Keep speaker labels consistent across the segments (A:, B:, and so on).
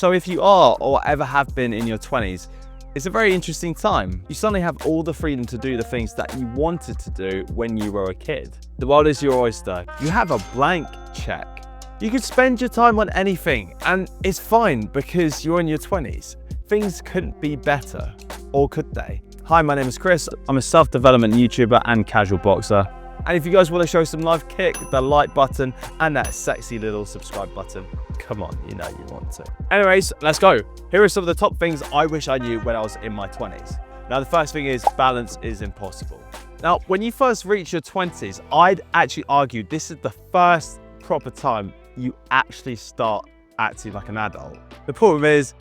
A: So if you are or ever have been in your 20s, it's a very interesting time. You suddenly have all the freedom to do the things that you wanted to do when you were a kid. The world is your oyster. You have a blank check. You could spend your time on anything, and it's fine because you're in your 20s. Things couldn't be better, or could they? Hi, my name is Chris. I'm a self-development YouTuber and casual boxer. And if you guys want to show some love, kick the like button and that sexy little subscribe button. Come on, you know you want to. Anyways, let's go. Here are some of the top things I wish I knew when I was in my 20s. Now, the first thing is balance is impossible. Now, when you first reach your 20s, I'd actually argue this is the first proper time you actually start acting like an adult. The problem is,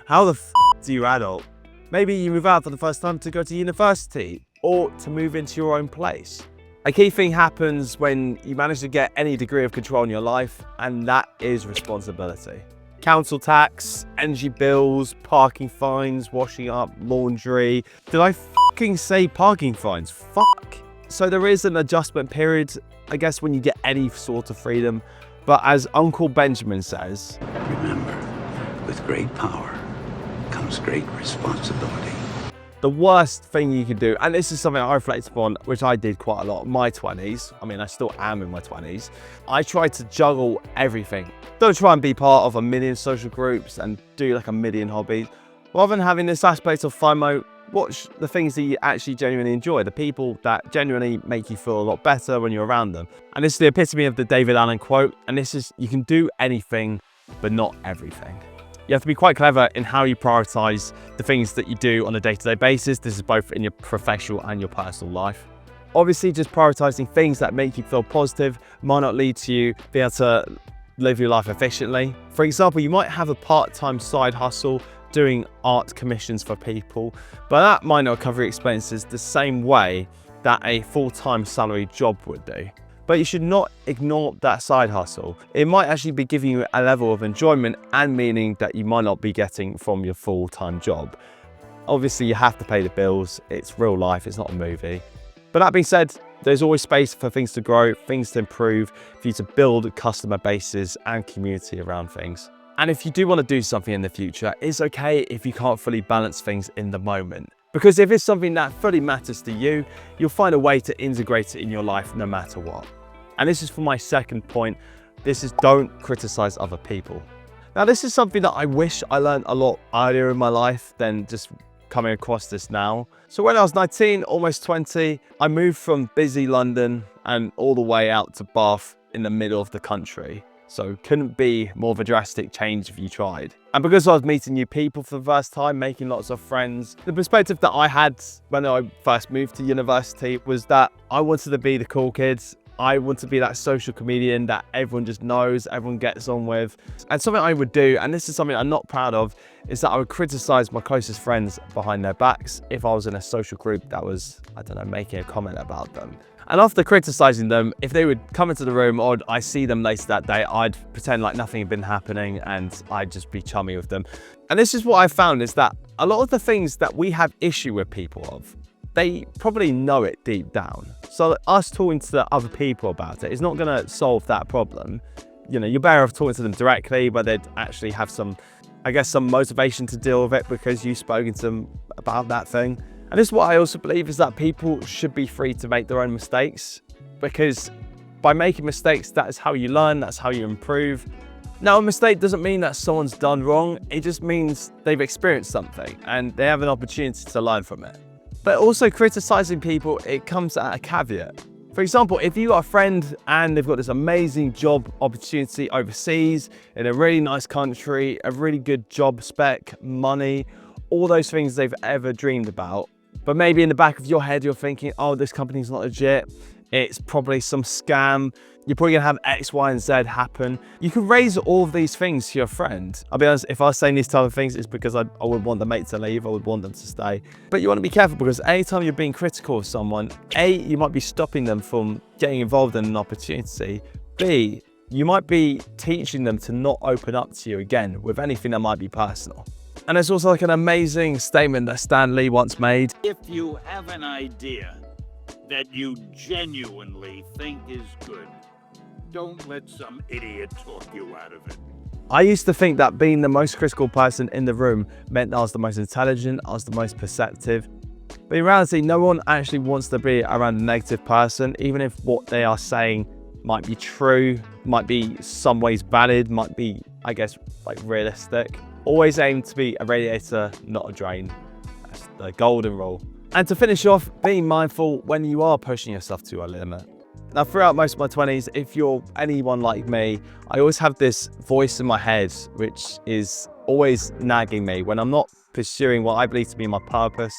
A: how the f do you adult? Maybe you move out for the first time to go to university or to move into your own place. A key thing happens when you manage to get any degree of control in your life, and that is responsibility. Council tax, energy bills, parking fines, washing up, laundry. Did I fucking say parking fines? Fuck. So there is an adjustment period, I guess, when you get any sort of freedom. But as Uncle Benjamin says,
B: remember, with great power comes great responsibility.
A: The worst thing you can do, and this is something I reflect upon, which I did quite a lot in my 20s. I mean, I still am in my 20s. I tried to juggle everything. Don't try and be part of a million social groups and do like a million hobbies. Rather than having this aspect of FOMO, watch the things that you actually genuinely enjoy, the people that genuinely make you feel a lot better when you're around them. And this is the epitome of the David Allen quote, and this is, you can do anything, but not everything. You have to be quite clever in how you prioritize the things that you do on a day-to-day basis. This is both in your professional and your personal life. Obviously, just prioritizing things that make you feel positive might not lead to you being able to live your life efficiently. For example, you might have a part-time side hustle doing art commissions for people, but that might not cover your expenses the same way that a full-time salary job would do. But you should not ignore that side hustle. It might actually be giving you a level of enjoyment and meaning that you might not be getting from your full-time job. Obviously, you have to pay the bills. It's real life, it's not a movie. But that being said, there's always space for things to grow, things to improve, for you to build customer bases and community around things. And if you do want to do something in the future, it's okay if you can't fully balance things in the moment. Because if it's something that fully matters to you, you'll find a way to integrate it in your life no matter what. And this is for my second point. This is don't criticize other people. Now, this is something that I wish I learned a lot earlier in my life than just coming across this now. So when I was 19, almost 20, I moved from busy London and all the way out to Bath in the middle of the country. So couldn't be more of a drastic change if you tried. And because I was meeting new people for the first time, making lots of friends, the perspective that I had when I first moved to university was that I wanted to be the cool kids. I want to be that social comedian that everyone just knows, everyone gets on with. And something I would do, and this is something I'm not proud of, is that I would criticize my closest friends behind their backs if I was in a social group that was, I don't know, making a comment about them. And after criticizing them, if they would come into the room or I see them later that day, I'd pretend like nothing had been happening and I'd just be chummy with them. And this is what I found, is that a lot of the things that we have issue with people of, they probably know it deep down. So us talking to other people about it is not going to solve that problem. You know, you're better off talking to them directly, where they'd actually have some, I guess, some motivation to deal with it because you've spoken to them about that thing. And this is what I also believe, is that people should be free to make their own mistakes, because by making mistakes, that is how you learn, that's how you improve. Now, a mistake doesn't mean that someone's done wrong. It just means they've experienced something and they have an opportunity to learn from it. But also criticizing people, it comes at a caveat. For example, if you got a friend and they've got this amazing job opportunity overseas in a really nice country, a really good job spec, money, all those things they've ever dreamed about, but maybe in the back of your head, you're thinking, oh, this company's not legit. It's probably some scam. You're probably gonna have X, Y, and Z happen. You can raise all of these things to your friend. I'll be honest, if I was saying these type of things, it's because I would want the mate to leave, I would want them to stay. But you wanna be careful, because anytime you're being critical of someone, A, you might be stopping them from getting involved in an opportunity. B, you might be teaching them to not open up to you again with anything that might be personal. And there's also like an amazing statement that Stan Lee once made.
C: If you have an idea that you genuinely think is good, don't let some idiot talk you out of it.
A: I used to think that being the most critical person in the room meant that I was the most intelligent, I was the most perceptive. But in reality, no one actually wants to be around a negative person, even if what they are saying might be true, might be some ways valid, might be, I guess, like realistic. Always aim to be a radiator, not a drain. That's the golden rule. And to finish off, being mindful when you are pushing yourself to a limit. Now, throughout most of my 20s, if you're anyone like me, I always have this voice in my head, which is always nagging me when I'm not pursuing what I believe to be my purpose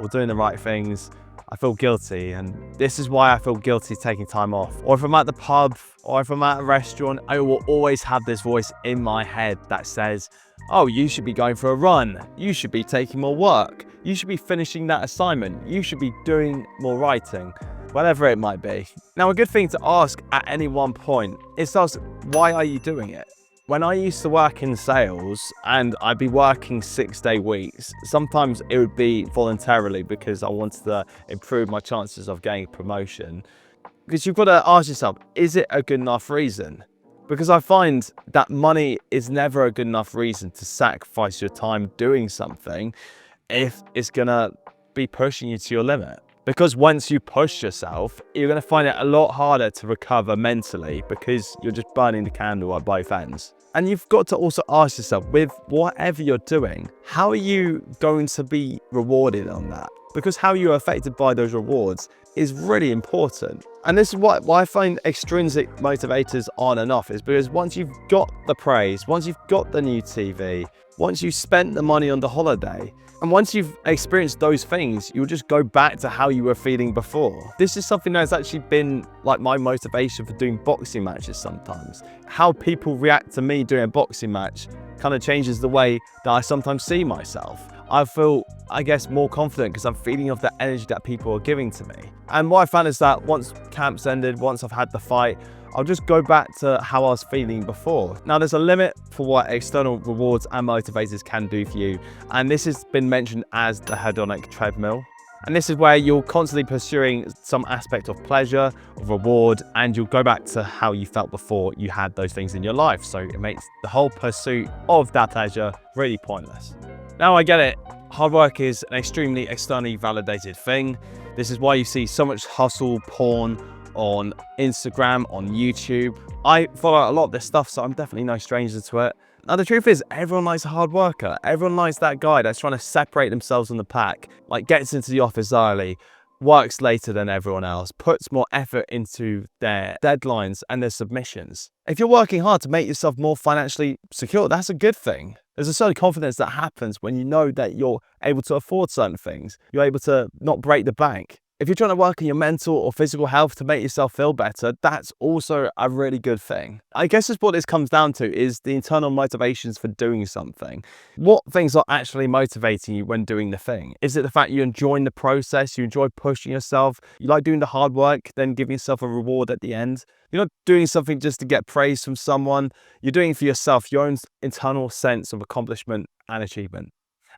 A: or doing the right things. I feel guilty, and this is why I feel guilty taking time off. Or if I'm at the pub, or if I'm at a restaurant, I will always have this voice in my head that says, oh, you should be going for a run. You should be taking more work. You should be finishing that assignment. You should be doing more writing. Whatever it might be. Now, a good thing to ask at any one point is just, why are you doing it? When I used to work in sales and I'd be working 6-day weeks, sometimes it would be voluntarily because I wanted to improve my chances of getting a promotion. Because you've got to ask yourself, is it a good enough reason? Because I find that money is never a good enough reason to sacrifice your time doing something if it's gonna be pushing you to your limit. Because once you push yourself, you're going to find it a lot harder to recover mentally because you're just burning the candle at both ends. And you've got to also ask yourself, with whatever you're doing, how are you going to be rewarded on that? Because how you're affected by those rewards is really important. And this is why I find extrinsic motivators aren't enough, is because once you've got the praise, once you've got the new TV, once you've spent the money on the holiday, and once you've experienced those things, you'll just go back to how you were feeling before. This is something that's actually been like my motivation for doing boxing matches sometimes. How people react to me doing a boxing match kind of changes the way that I sometimes see myself. I feel, I guess, more confident because I'm feeding off the energy that people are giving to me. And what I found is that once camps ended, once I've had the fight, I'll just go back to how I was feeling before. Now, there's a limit for what external rewards and motivators can do for you. And this has been mentioned as the hedonic treadmill. And this is where you're constantly pursuing some aspect of pleasure, of reward, and you'll go back to how you felt before you had those things in your life. So it makes the whole pursuit of that pleasure really pointless. Now, I get it. Hard work is an extremely externally validated thing. This is why you see so much hustle porn on Instagram, on YouTube. I follow a lot of this stuff, so I'm definitely no stranger to it. Now, the truth is, everyone likes a hard worker. Everyone likes that guy that's trying to separate themselves from the pack, like gets into the office early, works later than everyone else, puts more effort into their deadlines and their submissions. If you're working hard to make yourself more financially secure, that's a good thing. There's a certain confidence that happens when you know that you're able to afford certain things. You're able to not break the bank. If you're trying to work on your mental or physical health to make yourself feel better, that's also a really good thing. I guess that's what this comes down to, is the internal motivations for doing something. What things are actually motivating you when doing the thing? Is it the fact you're enjoying the process, you enjoy pushing yourself, you like doing the hard work, then giving yourself a reward at the end? You're not doing something just to get praise from someone. You're doing it for yourself, your own internal sense of accomplishment and achievement.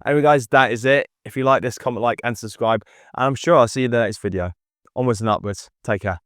A: Anyway, guys, that is it. If you like this, comment, like, and subscribe. And I'm sure I'll see you in the next video. Onwards and upwards. Take care.